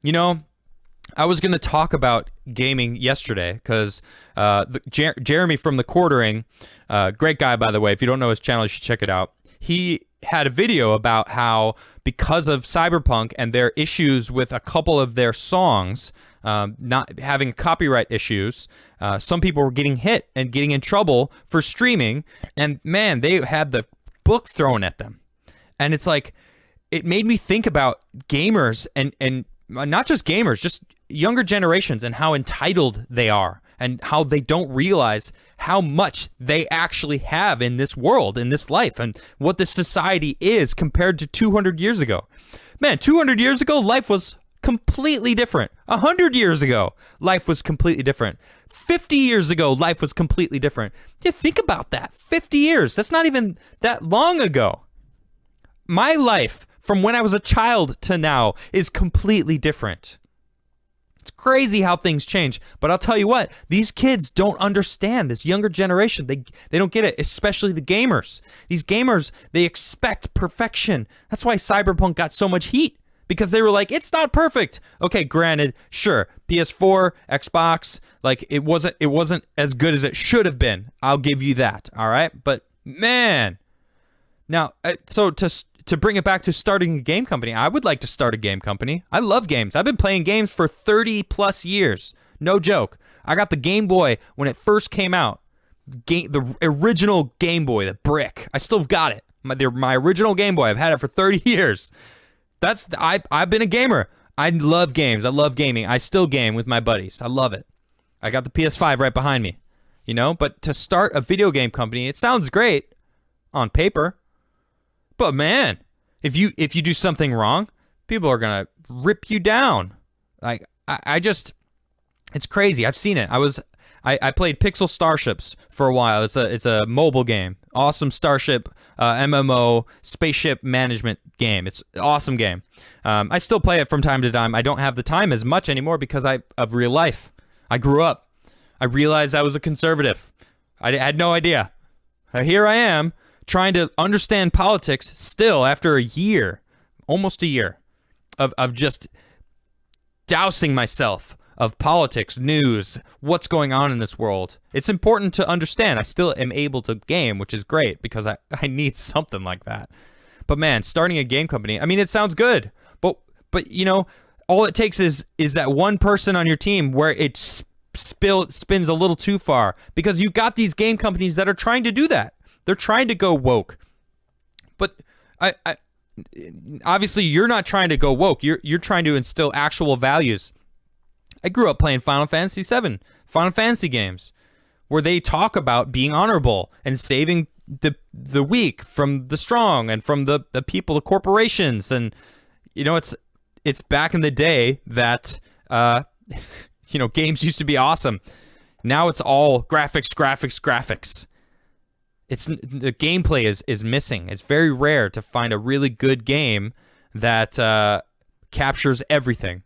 You know, I was going to talk about gaming yesterday because Jeremy from the Quartering, great guy, by the way. If you don't know his channel, you should check it out. He had a video about how because of Cyberpunk and their issues with a couple of their songs, not having copyright issues, some people were getting hit and getting in trouble for streaming. And man, they had the book thrown at them. And it's like, it made me think about gamers and not just gamers, just younger generations and how entitled they are and how they don't realize how much they actually have in this world, in this life, and what this society is compared to 200 years ago. Man, 200 years ago, life was completely different. 100 years ago, life was completely different. 50 years ago, life was completely different. Yeah, think about that. 50 years. That's not even that long ago. My life from when I was a child to now is completely different. It's crazy how things change, but I'll tell you what, these kids don't understand, this younger generation. They don't get it, especially the gamers. These gamers, they expect perfection. That's why Cyberpunk got so much heat, because they were like, it's not perfect. Okay, granted, sure, PS4, Xbox, like it wasn't as good as it should have been. I'll give you that, all right? But man, now, so to bring it back to starting a game company, I would like to start a game company. I love games. I've been playing games for 30 plus years. No joke. I got the Game Boy when it first came out. The original Game Boy, the brick. I still got it. My original Game Boy. I've had it for 30 years. I've been a gamer. I love games. I love gaming. I still game with my buddies. I love it. I got the PS5 right behind me. You know, but to start a video game company, it sounds great on paper. But man, if you do something wrong, people are gonna rip you down. Like I just, it's crazy. I've seen it. I played Pixel Starships for a while. It's a mobile game. Awesome Starship MMO spaceship management game. It's an awesome game. I still play it from time to time. I don't have the time as much anymore because of real life. I grew up. I realized I was a conservative. I had no idea. Here I am, trying to understand politics still after a year, almost a year, of just dousing myself of politics, news, what's going on in this world. It's important to understand. I still am able to game, which is great because I need something like that. But man, starting a game company, I mean, it sounds good, but you know, all it takes is that one person on your team where it spins a little too far, because you've got these game companies that are trying to do that. They're trying to go woke, but I obviously you're not trying to go woke. You're trying to instill actual values. I grew up playing Final Fantasy VII, Final Fantasy games, where they talk about being honorable and saving the weak from the strong and from the people, the corporations, and you know, it's back in the day that you know, games used to be awesome. Now it's all graphics. The gameplay is missing. It's very rare to find a really good game that captures everything.